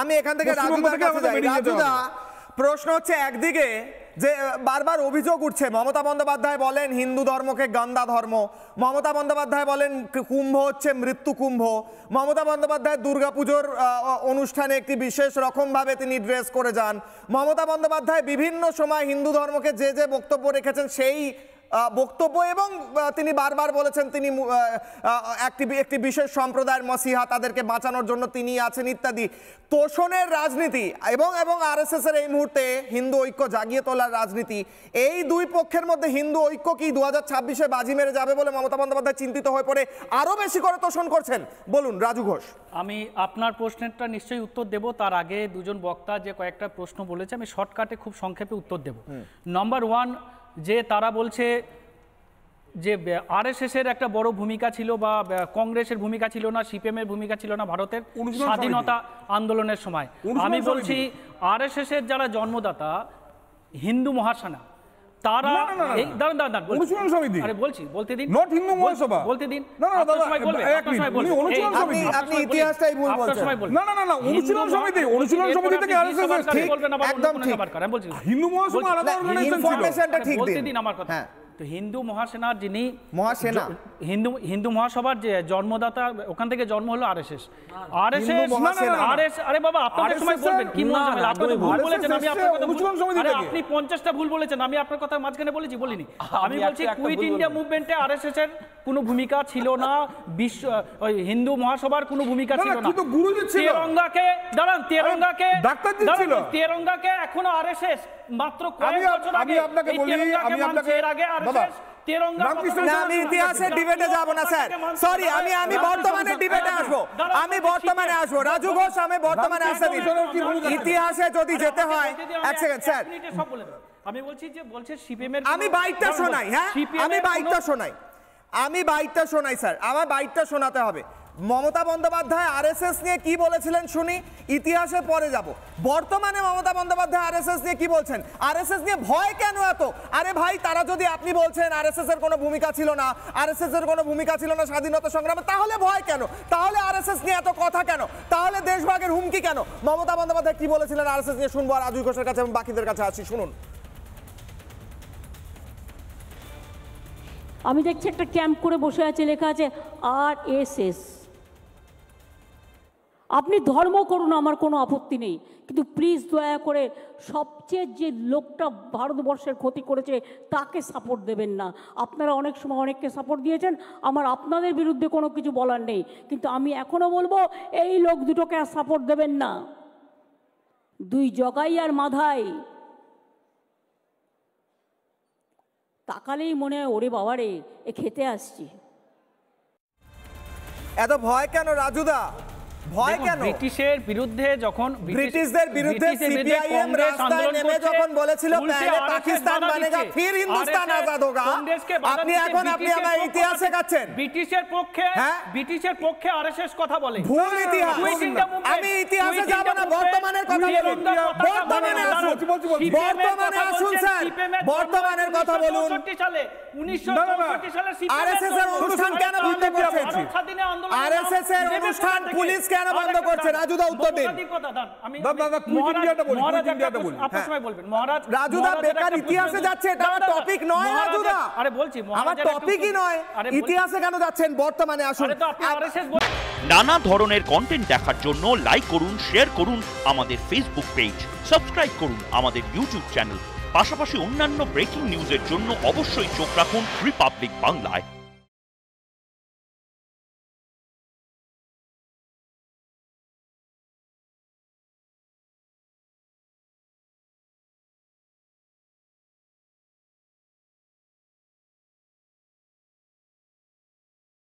আমি এখান থেকে রাজুদার কাছে যাই। রাজুদা, প্রশ্ন হচ্ছে একদিকে যে বারবার অভিযোগ উঠছে, মমতা বন্দ্যোপাধ্যায় বলেন হিন্দু ধর্মকে গান্দা ধর্ম, মমতা বন্দ্যোপাধ্যায় বলেন কুম্ভ হচ্ছে মৃত্যু কুম্ভ, মমতা বন্দ্যোপাধ্যায় দুর্গাপুজোর অনুষ্ঠানে একটি বিশেষ রকমভাবে তিনি ড্রেস করে যান, মমতা বন্দ্যোপাধ্যায় বিভিন্ন সময় হিন্দু ধর্মকে যে যে বক্তব্য রেখেছেন সেই বক্তব্য, এবং তিনি বারবার বলেছেন তিনি একটি বিশেষ সম্প্রদায়ের মসিহা, তাদেরকে বাঁচানোর জন্য তিনি আছেন ইত্যাদি। তোষণের রাজনীতি এবং আরএসএস এর এই মুহূর্তে হিন্দু ঐক্য জাগিয়ে তোলার রাজনীতি, এই দুই পক্ষের মধ্যে হিন্দু ঐক্য কি 2026-এ বাজি মেরে যাবে বলে মমতা বন্দ্যোপাধ্যায় চিন্তিত হয়ে পড়ে আরো বেশি করে তোষণ করছেন? বলুন রাজু ঘোষ। আমি আপনার প্রশ্নেরটা নিশ্চয়ই উত্তর দেব, তার আগে দুজন বক্তা যে কয়েকটা প্রশ্ন বলেছে আমি শর্টকাটে খুব সংক্ষেপে উত্তর দেব। নাম্বার 1, যে তারা বলছে যে আরএসএস এর একটা বড় ভূমিকা ছিল বা কংগ্রেসের ভূমিকা ছিল না, সিপিএম এর ভূমিকা ছিল না ভারতের স্বাধীনতা আন্দোলনের সময়। আমি বলছি আরএসএস এর যারা জন্মদাতা হিন্দু মহাসেনা, তারা বলতে দিন, বলতে দিন, আপনি ইতিহাসটাই ভুল বলছেন। অনুশীলন সমিতি, অনুশীলন সমিতি থেকে আরএসএস একদম ঠিক, হিন্দু মহাসভা আলাদা অর্গানাইজেশন ছিল। বলতে দিন আমার কথা। তো হিন্দু মহাসেনার যিনি হিন্দু মহাসভার যে জন্মদাতা, ওখান থেকে জন্ম হলো আরএসএস। আরে বাবা, আপনাদের সময় বলবেন কি মনে আপনি ভুল বলেছেন, আমি আপনার কথা আরে আপনি 50টা ভুল বলেছেন, আমি আপনার কথা মাঝখানে বলেছি? বলিনি। আমি বলছি কুইট ইন্ডিয়া মুভমেন্টে আরএসএস এর কোনো ভূমিকা ছিল না, বিশ্ব হিন্দু মহাসভার কোনো ভূমিকা ছিল না। তেরঙ্গাকে দাঁড়ান, তেরঙ্গাকে এখনো আরএসএস মাত্র কয়েক বছর আগে আপনাকে বলি, আমি আপনাকে এর আগে আরএসএস আমি ইতিহাসের ডিবেটে যাব না স্যার, সরি, আমি বর্তমানের ডিবেটে আসবো, রাজু ঘোষ, আমি বর্তমানে আসতে দিন। ইতিহাসে যদি যেতে হয়, এক সেকেন্ড স্যার, আমি বলছি যে বলছে সিপিএম এর, আমি বাইকটা শোনাই, হ্যাঁ আমি বাইকটা শোনাই স্যার, আমার বাইকটা শোনাতে হবে। মমতা বন্দ্যোপাধ্যায় আরএসএস নিয়ে কি বলেছিলেন শুনি, ইতিহাসে পরে যাব। বর্তমানে মমতা বন্দ্যোপাধ্যায় আরএসএস নিয়ে কি বলছেন, আরএসএস নিয়ে ভয় কেন এত? আরে ভাই, তারা যদি, আপনি বলছেন আরএসএস এর কোনো ভূমিকা ছিল না, স্বাধীনতা সংগ্রামে, তাহলে ভয় কেন? তাহলে আরএসএস নিয়ে এত কথা কেন? তাহলে দেশভাগের হুমকি কেন? মমতা বন্দ্যোপাধ্যায় কি বলেছিলেন আরএসএস নিয়ে শুনবো, আর রাজু ঘোষের কাছে এবং বাকিদের কাছে আসি, শুনুন। আমি দেখছি একটা ক্যাম্প করে বসে আছে, লেখা আছে আরএসএস। আপনি ধর্ম করুন, আমার কোনো আপত্তি নেই, কিন্তু প্লিজ দয়া করে সবচেয়ে যে লোকটা ভারতবর্ষের ক্ষতি করেছে তাকে সাপোর্ট দেবেন না। আপনারা অনেক সময় অনেককে সাপোর্ট দিয়েছেন, আমার আপনাদের বিরুদ্ধে কোনো কিছু বলার নেই, কিন্তু আমি এখনও বলবো এই লোক দুটোকে আর সাপোর্ট দেবেন না। দুই জগাই আর মাধাই, তাকালেই মনে হয় ওরে বাবারে এ খেতে আসছি। এত ভয় কেন রাজুদা, ভয় কেন? ব্রিটিশের বিরুদ্ধে যখন ব্রিটিশদের বিরুদ্ধে সিপিআইএম রাস্তায় নেমে যখন বলেছিল পহলে পাকিস্তান বনেগা ফির হিন্দুস্তান আজাদ হোগা, আপনি এখন আমার ইতিহাস শেখাচ্ছেন। ব্রিটিশের পক্ষে আরএসএস কথা বলে, ভুল ইতিহাস। আমি ইতিহাসে যাব না, বর্তমানের কথা বলুন, বর্তমানে আসুন স্যার, বর্তমানের কথা বলুন। 1964 সালে আরএসএস এর অনুষ্ঠান কেন বন্ধ করছেন? আরএসএস এর অনুষ্ঠান পুলিশ কেন বন্ধ করছে? রাজুদা উত্তর দিন। রাজুদা বেকার ইতিহাসে যাচ্ছে, এটা আমার টপিক নয় রাজুদা। আরে বলছি আমার টপিকই নয়, ইতিহাসে কেন যাচ্ছেন? বর্তমানে আসুন। নানা ধরনের কন্টেন্ট দেখার জন্য লাইক করুন, শেয়ার করুন আমাদের ফেসবুক পেজ, সাবস্ক্রাইব করুন আমাদের ইউটিউব চ্যানেল। পাশাপাশি অন্যান্য ব্রেকিং নিউজের জন্য অবশ্যই চোখ রাখুন রিপাবলিক বাংলায়।